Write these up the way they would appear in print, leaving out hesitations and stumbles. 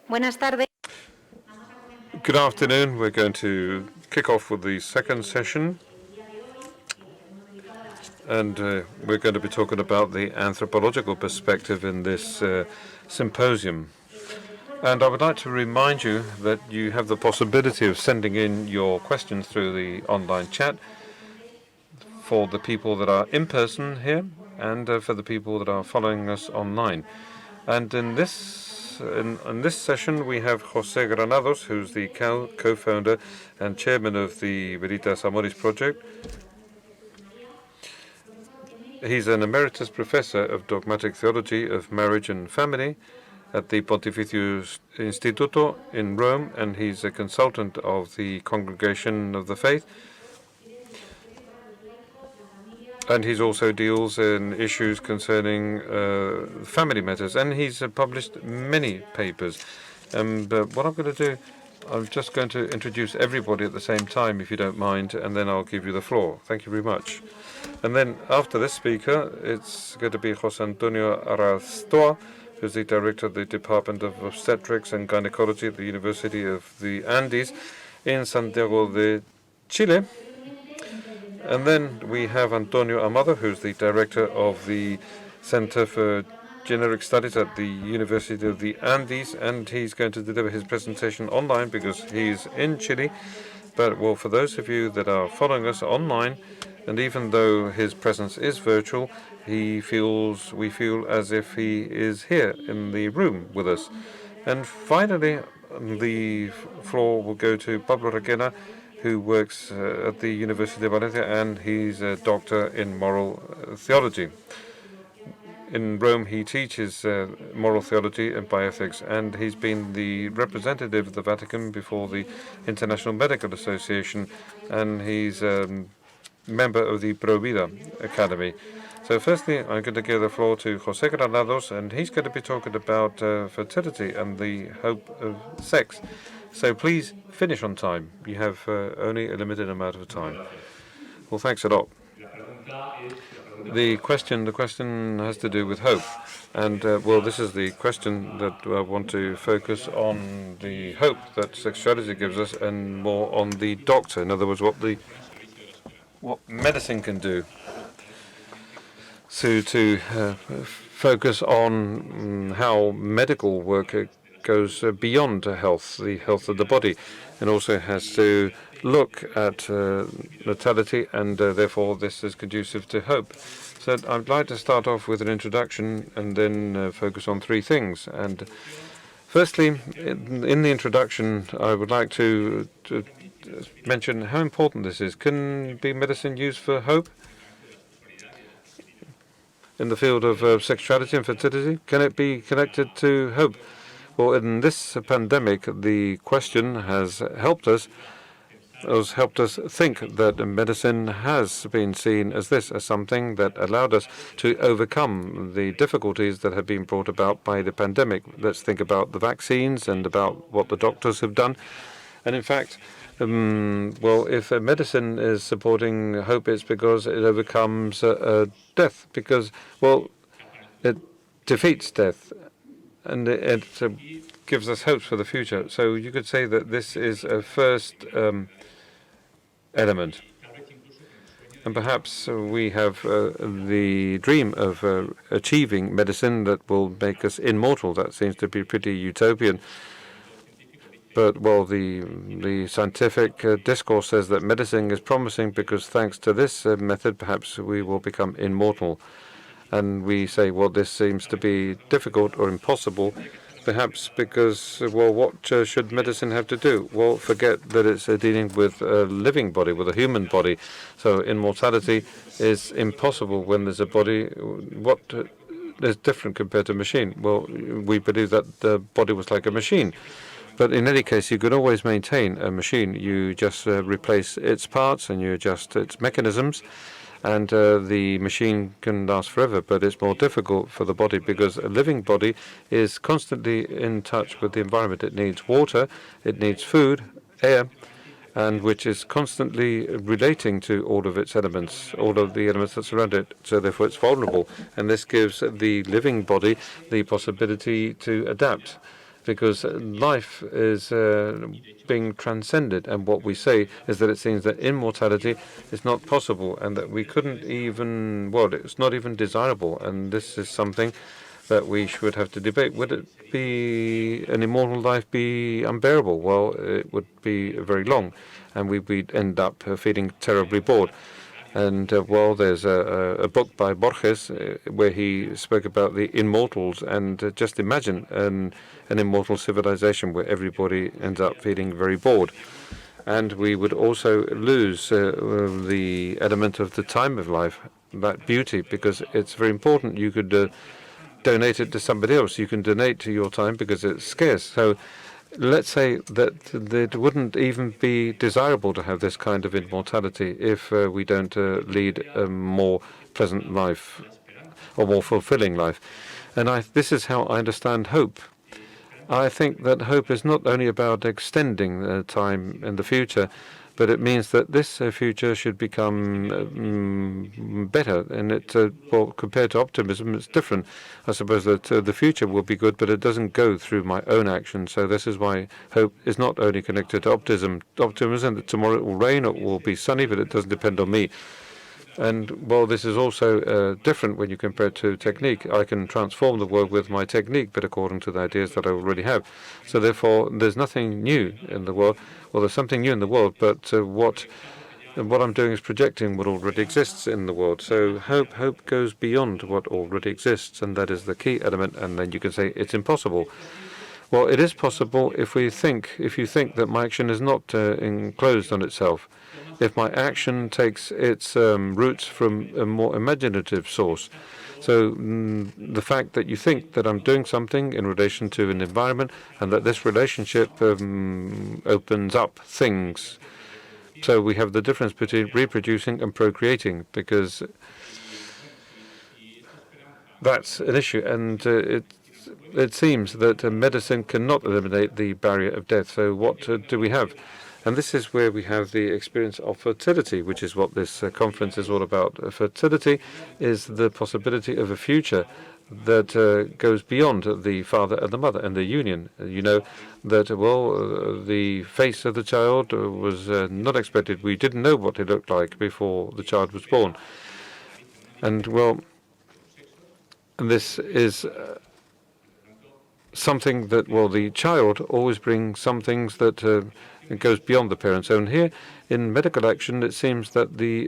Buenas tardes. Good afternoon. We're going to kick off with the second session. And we're going to be talking about the anthropological perspective in this symposium. And I would like to remind you that you have the possibility of sending in your questions through the online chat for the people that are in person here and for the people that are following us online. And in this session, we have José Granados, who's the co-founder and chairman of the Veritas Amoris project. He's an emeritus professor of dogmatic theology of marriage and family at the Pontificio Instituto in Rome, and he's a consultant of the Congregation of the Faith. And he also deals in issues concerning family matters, and he's published many papers. But what I'm going to do, I'm just going to introduce everybody at the same time, if you don't mind, and then I'll give you the floor. Thank you very much. And then after this speaker, it's going to be José Antonio Arastoa, who's the director of the Department of Obstetrics and Gynecology at the University of the Andes in Santiago de Chile. And then we have Antonio Amado, who's the director of the Center for Generic Studies at the University of the Andes, and he's going to deliver his presentation online because he's in Chile. But, well, for those of you that are following us online, and even though his presence is virtual, we feel as if he is here in the room with us. And finally, the floor will go to Pablo Requena, who works at the University of Valencia, and he's a doctor in moral theology. In Rome, he teaches moral theology and bioethics, and he's been the representative of the Vatican before the International Medical Association, and he's a member of the Pro Vida Academy. So firstly, I'm going to give the floor to José Granados, and he's going to be talking about fertility and the hope of sex. So please finish on time. You have only a limited amount of time. Well, thanks a lot. The question has to do with hope. And, well, this is the question that I want to focus on the hope that sexuality gives us and more on the doctor. In other words, what medicine can do. So to focus on how medical work goes beyond health, the health of the body, and also has to look at natality, and therefore this is conducive to hope. So I'd like to start off with an introduction and then focus on three things. And firstly, in the introduction, I would like to mention how important this is. Can be medicine used for hope? In the field of sexuality and fertility, can it be connected to hope? Well, in this pandemic, the question has helped us think that medicine has been seen as something that allowed us to overcome the difficulties that have been brought about by the pandemic. Let's think about the vaccines and about what the doctors have done. And in fact, well, if medicine is supporting hope, it's because it overcomes death, because, well, it defeats death, and it gives us hopes for the future. So you could say that this is a first element. And perhaps we have the dream of achieving medicine that will make us immortal. That seems to be pretty utopian. But, well, the scientific discourse says that medicine is promising because thanks to this method, perhaps we will become immortal. And we say, well, this seems to be difficult or impossible, perhaps because, well, what should medicine have to do? Well, forget that it's dealing with a living body, with a human body. So immortality is impossible when there's a body. What is different compared to a machine? Well, we believe that the body was like a machine. But in any case, you could always maintain a machine. You just replace its parts and you adjust its mechanisms, and the machine can last forever. But it's more difficult for the body because a living body is constantly in touch with the environment. It needs water, it needs food, air, and which is constantly relating to all of its elements, all of the elements that surround it. So therefore it's vulnerable. And this gives the living body the possibility to adapt. because life is being transcended, and what we say is that it seems that immortality is not possible, and that we couldn't even, well, it's not even desirable, and this is something that we should have to debate. Would it be an immortal life be unbearable? Well, it would be very long, and we'd end up feeling terribly bored. And well, there's a book by Borges where he spoke about the immortals, and just imagine an immortal civilization where everybody ends up feeling very bored. And we would also lose the element of the time of life, that beauty, because it's very important. You could donate it to somebody else. You can donate to your time because it's scarce. So let's say that it wouldn't even be desirable to have this kind of immortality if we don't lead a more pleasant life or more fulfilling life. And this is how I understand hope. I think that hope is not only about extending time in the future, but it means that this future should become better. And well, compared to optimism, it's different. I suppose that the future will be good, but it doesn't go through my own action. So this is why hope is not only connected to optimism that tomorrow it will rain or it will be sunny, but it doesn't depend on me. And, well, this is also different when you compare it to technique. I can transform the world with my technique, but according to the ideas that I already have. So, therefore, there's nothing new in the world. Well, there's something new in the world, but what I'm doing is projecting what already exists in the world. So hope goes beyond what already exists, and that is the key element. And then you can say it's impossible. Well, it is possible if you think that my action is not enclosed on itself. If my action takes its roots from a more imaginative source. So the fact that you think that I'm doing something in relation to an environment and that this relationship opens up things. So we have the difference between reproducing and procreating, because that's an issue. And it seems that medicine cannot eliminate the barrier of death. So what do we have? And this is where we have the experience of fertility, which is what this conference is all about. Fertility is the possibility of a future that goes beyond the father and the mother and the union. You know that, well, the face of the child was not expected. We didn't know what he looked like before the child was born. And, well, this is something that, well, the child always brings some things that it goes beyond the parents. And here, in medical action, it seems that the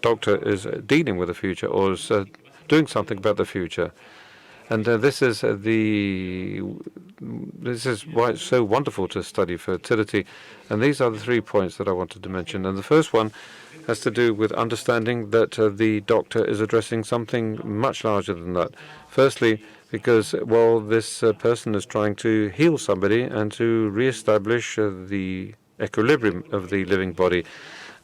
doctor is dealing with the future, or is doing something about the future. And this is why it's so wonderful to study fertility. And these are the 3 points that I wanted to mention. And the first one has to do with understanding that the doctor is addressing something much larger than that. Firstly, because, well, this person is trying to heal somebody and to reestablish the equilibrium of the living body.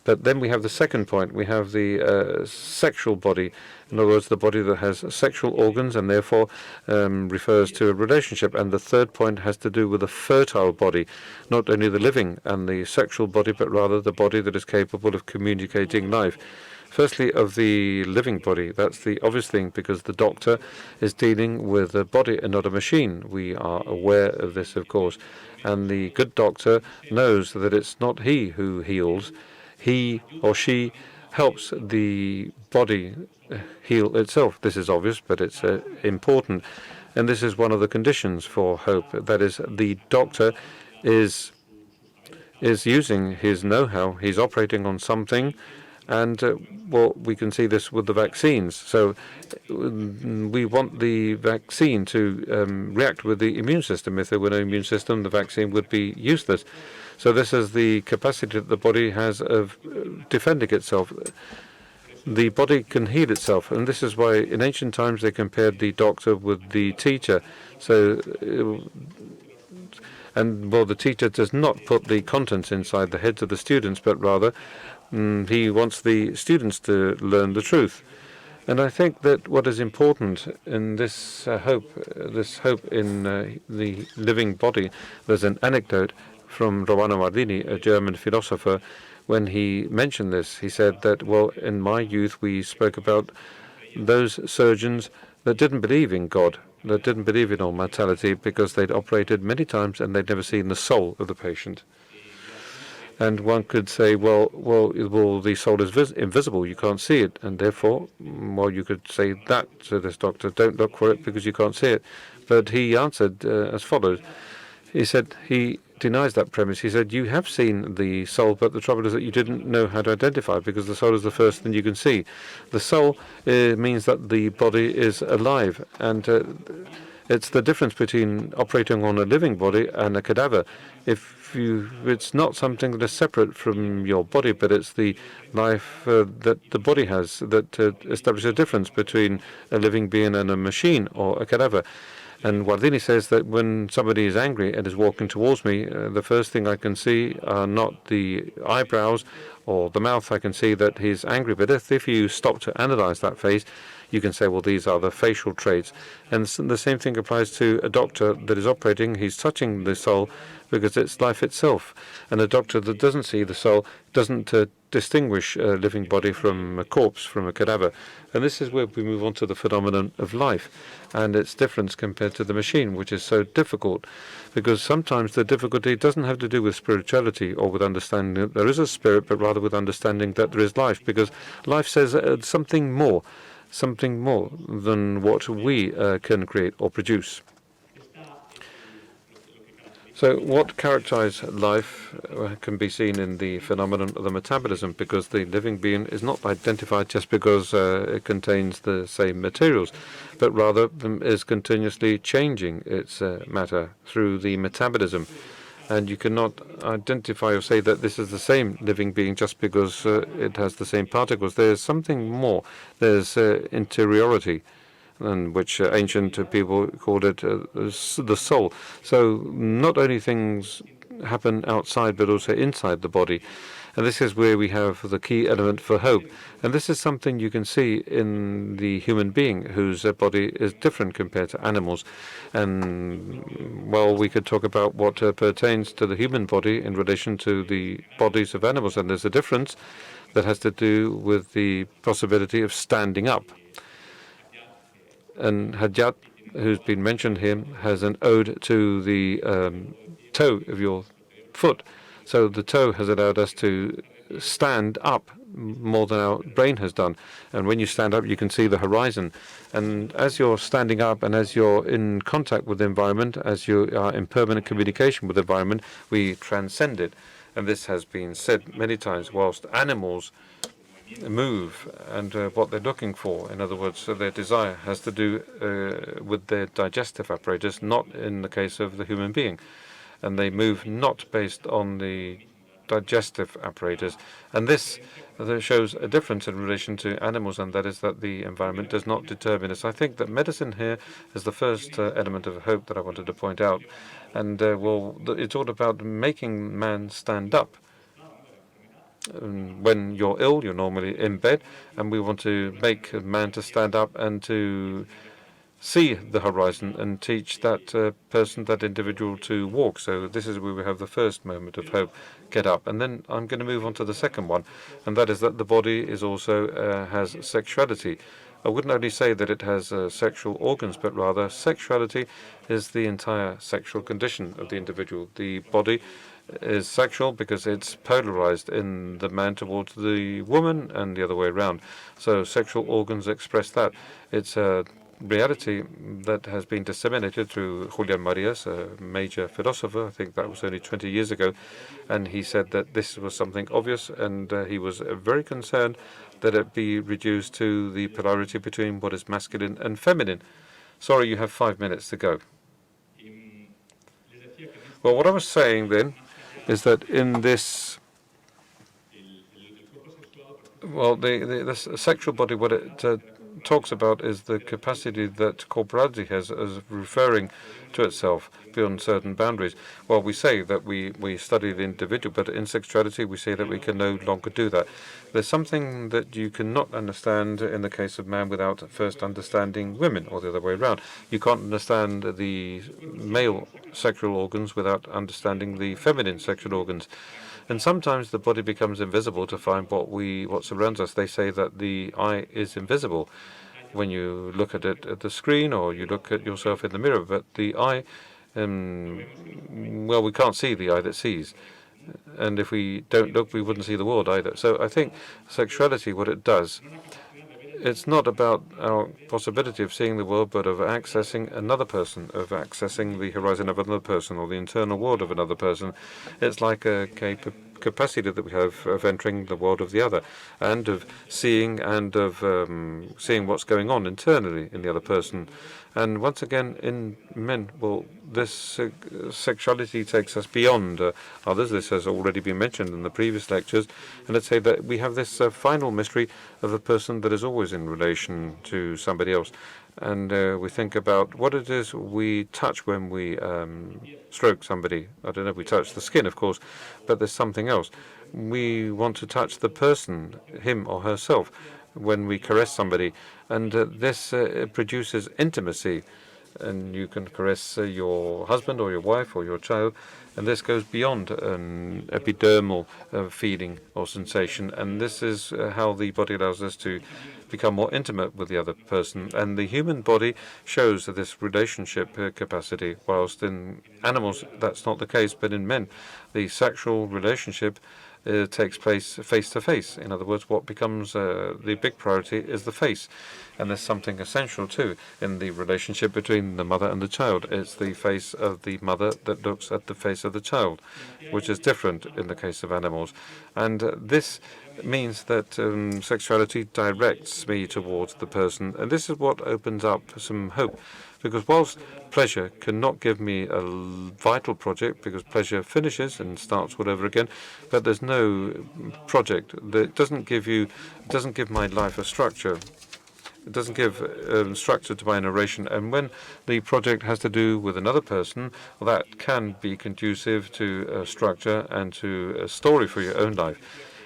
But then we have the second point. We have the sexual body. In other words, the body that has sexual organs and therefore refers to a relationship. And the third point has to do with a fertile body, not only the living and the sexual body, but rather the body that is capable of communicating life. Firstly, of the living body. That's the obvious thing, because the doctor is dealing with a body and not a machine. We are aware of this, of course. And the good doctor knows that it's not he who heals. He or she helps the body heal itself. This is obvious, but it's important. And this is one of the conditions for hope. That is, the doctor is using his know-how. He's operating on something. And, well, we can see this with the vaccines. So we want the vaccine to react with the immune system. If there were no immune system, the vaccine would be useless. So this is the capacity that the body has of defending itself. The body can heal itself. And this is why in ancient times they compared the doctor with the teacher. So, and, well, the teacher does not put the contents inside the heads of the students, but rather he wants the students to learn the truth. And I think that what is important in this hope in the living body, there's an anecdote from Romano Mardini, a German philosopher. When he mentioned this, he said that, well, in my youth we spoke about those surgeons that didn't believe in God. that didn't believe in immortality because they'd operated many times and they'd never seen the soul of the patient. And one could say, well, the soul is invisible. You can't see it, and therefore, well, you could say that to this doctor, don't look for it because you can't see it. But he answered as follows. He said he denies that premise. He said, you have seen the soul, but the trouble is that you didn't know how to identify it because the soul is the first thing you can see. The soul means that the body is alive, and it's the difference between operating on a living body and a cadaver. It's not something that is separate from your body, but it's the life that the body has that establishes a difference between a living being and a machine or a cadaver. And Guardini says that when somebody is angry and is walking towards me, the first thing I can see are not the eyebrows or the mouth. I can see that he's angry. But if you stop to analyze that face, you can say, well, these are the facial traits. And the same thing applies to a doctor that is operating. He's touching the soul because it's life itself. And a doctor that doesn't see the soul doesn't distinguish a living body from a corpse, from a cadaver. And this is where we move on to the phenomenon of life and its difference compared to the machine, which is so difficult. Because sometimes the difficulty doesn't have to do with spirituality or with understanding that there is a spirit, but rather with understanding that there is life. Because life says something more than what we can create or produce. So what characterizes life can be seen in the phenomenon of the metabolism, because the living being is not identified just because it contains the same materials, but rather is continuously changing its matter through the metabolism. And you cannot identify or say that this is the same living being just because it has the same particles. There's something more. There's interiority, and which ancient people called it the soul. So not only things happen outside, but also inside the body. And this is where we have the key element for hope. And this is something you can see in the human being, whose body is different compared to animals. And, well, we could talk about what pertains to the human body in relation to the bodies of animals. And there's a difference that has to do with the possibility of standing up. And Hadjat, who's been mentioned here, has an ode to the toe of your foot. So the toe has allowed us to stand up more than our brain has done. And when you stand up, you can see the horizon. And as you're standing up and as you're in contact with the environment, as you are in permanent communication with the environment, we transcend it. And this has been said many times, whilst animals move and what they're looking for. In other words, their desire has to do with their digestive apparatus, not in the case of the human being. And they move not based on the digestive apparatus. And this shows a difference in relation to animals, and that is that the environment does not determine us. I think that medicine here is the first element of hope that I wanted to point out. And, well, it's all about making man stand up. When you're ill, you're normally in bed, and we want to make man to stand up and to see the horizon and teach that person, that individual, to walk. So this is where we have the first moment of hope, get up. And then I'm going to move on to the second one, and that is that the body is also has sexuality. I wouldn't only say that it has sexual organs, but rather sexuality is the entire sexual condition of the individual. The body is sexual because it's polarized in the man towards the woman and the other way around. So sexual organs express that. It's a reality that has been disseminated through Julian Marias, a major philosopher. I think that was only 20 years ago. And he said that this was something obvious, and he was very concerned that it be reduced to the polarity between what is masculine and feminine. Sorry, you have 5 minutes to go. Well, what I was saying then is that in this, well, the sexual body, what it talks about is the capacity that corporality has as referring to itself beyond certain boundaries. Well, we say that we study the individual, but in sexuality we say that we can no longer do that. There's something that you cannot understand in the case of man without first understanding women, or the other way around. You can't understand the male sexual organs without understanding the feminine sexual organs. And sometimes the body becomes invisible to find what surrounds us. They say that the eye is invisible. when you look at it at the screen or you look at yourself in the mirror. But the eye, well, we can't see the eye that sees. And if we don't look, we wouldn't see the world either. So I think sexuality, what it does, it's not about our possibility of seeing the world, but of accessing another person, of accessing the horizon of another person or the internal world of another person. It's like a capacity that we have of entering the world of the other and of seeing seeing what's going on internally in the other person. And once again, in men, well, this sexuality takes us beyond others. This has already been mentioned in the previous lectures. And let's say that we have this final mystery of a person that is always in relation to somebody else. And we think about what it is we touch when we stroke somebody. I don't know if we touch the skin, of course, but there's something else. We want to touch the person, him or herself, when we caress somebody. And this produces intimacy. And you can caress your husband or your wife or your child. And this goes beyond an epidermal feeling or sensation. And this is how the body allows us to become more intimate with the other person. And the human body shows this relationship capacity, whilst in animals that's not the case. But in men, the sexual relationship takes place face to face. In other words, what becomes the big priority is the face. And there's something essential too in the relationship between the mother and the child. It's the face of the mother that looks at the face of the child, which is different in the case of animals. And this means that sexuality directs me towards the person. And this is what opens up some hope. Because whilst pleasure cannot give me a vital project, because pleasure finishes and starts all over again, but there's no project that doesn't give my life a structure. It doesn't give structure to my narration. And when the project has to do with another person, well, that can be conducive to structure and to a story for your own life.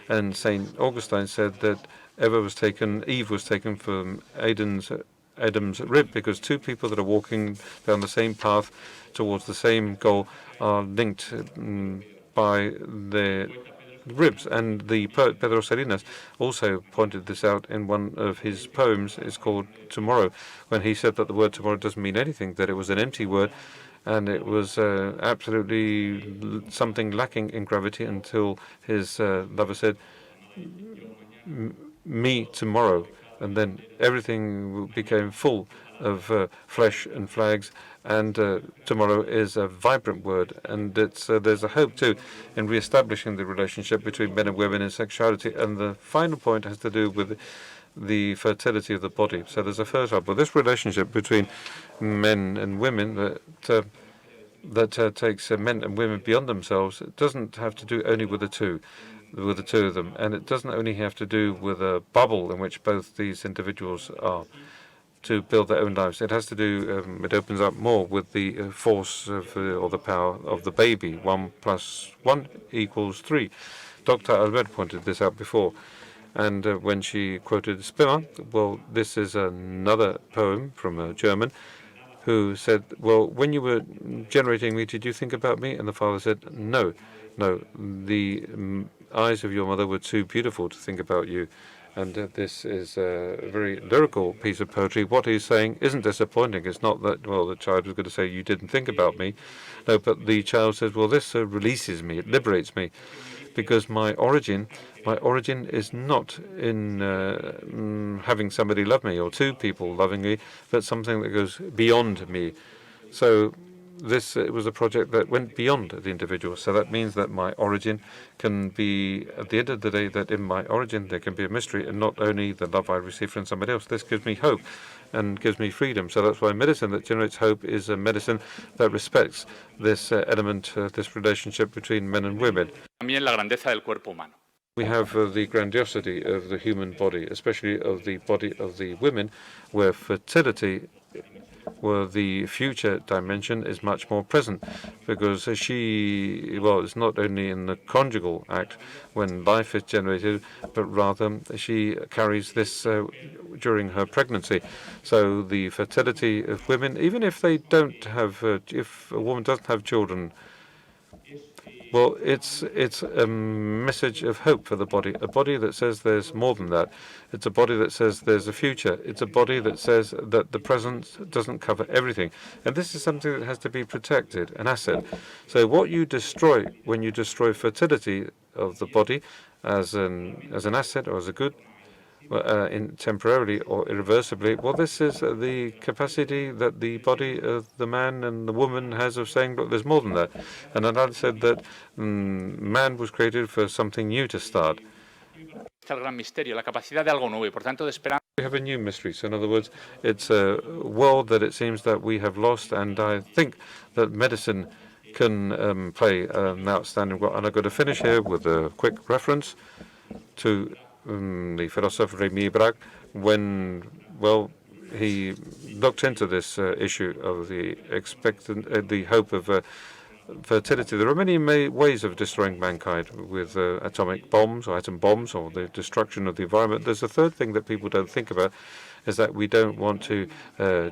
And St. Augustine said that Eve was taken from Adam's rib, because two people that are walking down the same path towards the same goal are linked by their ribs. And the poet Pedro Salinas also pointed this out in one of his poems. It's called Tomorrow, when he said that the word tomorrow doesn't mean anything, that it was an empty word, and it was absolutely something lacking in gravity, until his lover said, me tomorrow. And then everything became full of flesh and flags, and tomorrow is a vibrant word. And there's a hope too in re-establishing the relationship between men and women in sexuality. And the final point has to do with the fertility of the body. So there's a first one, but this relationship between men and women that takes men and women beyond themselves, it doesn't have to do only with the two of them. And it doesn't only have to do with a bubble in which both these individuals are to build their own lives. It has to do, it opens up more with the force of, or the power of the baby. 1 + 1 = 3. Dr. Albert pointed this out before. And when she quoted Spinner, well, this is another poem from a German who said, well, when you were generating me, did you think about me? And the father said, no, the eyes of your mother were too beautiful to think about you. And this is a very lyrical piece of poetry. What he's saying isn't disappointing. It's not that, well, the child was going to say, you didn't think about me. No, but the child says, well, this releases me, it liberates me, because my origin is not in having somebody love me or two people loving me, but something that goes beyond me. So this was a project that went beyond the individual. So that means that my origin can be, at the end of the day, that in my origin there can be a mystery, and not only the love I receive from somebody else. This gives me hope and gives me freedom. So that's why medicine that generates hope is a medicine that respects this element, this relationship between men and women. También la grandeza del cuerpo humano. We have the grandiosity of the human body, especially of the body of the women, where fertility, where the future dimension is much more present, because she, well, it's not only in the conjugal act when life is generated, but rather she carries this during her pregnancy. So the fertility of women, even if they don't have, if a woman doesn't have children, Well, it's a message of hope for the body, a body that says there's more than that. It's a body that says there's a future. It's a body that says that the present doesn't cover everything. And this is something that has to be protected, an asset. So what you destroy when you destroy fertility of the body as an asset or as a good, temporarily or irreversibly, well, this is the capacity that the body of the man and the woman has of saying, look, there's more than that. And another said that man was created for something new to start. Está el gran misterio, la capacidad de algo nuevo y por tanto de esperanza. We have a new mystery. So in other words, it's a world that it seems that we have lost, and I think that medicine can play an outstanding role. And I'm going to finish here with a quick reference to the philosopher Remy Braque, when, well, he looked into this issue of the hope of fertility. There are many ways of destroying mankind with atomic bombs or atom bombs or the destruction of the environment. There's a third thing that people don't think about, is that we don't want to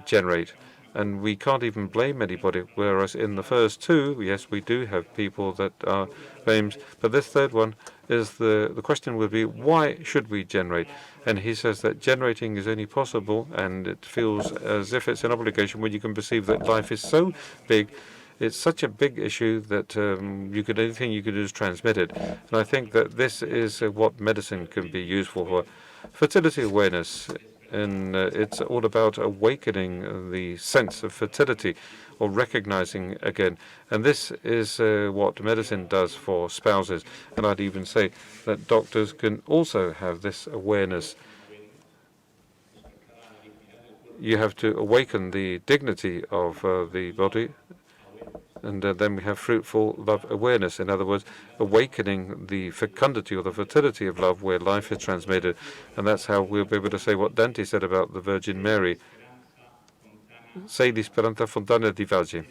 generate. And we can't even blame anybody, whereas in the first two, yes, we do have people that are blamed. But this third one is the question would be, why should we generate? And he says that generating is only possible, and it feels as if it's an obligation when you can perceive that life is so big. It's such a big issue that anything you can do is transmit it. And I think that this is what medicine can be useful for. Fertility awareness, and it's all about awakening the sense of fertility or recognizing again. And this is what medicine does for spouses. And I'd even say that doctors can also have this awareness. You have to awaken the dignity of the body. And then we have fruitful love awareness. In other words, awakening the fecundity or the fertility of love where life is transmitted. And that's how we'll be able to say what Dante said about the Virgin Mary. Sei l'isperanza fontana di vaggi.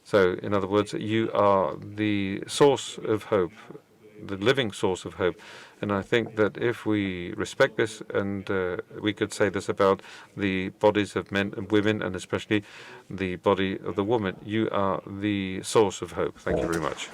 So, in other words, you are the source of hope, the living source of hope. And I think that if we respect this, and we could say this about the bodies of men and women, and especially the body of the woman, you are the source of hope. Thank you very much.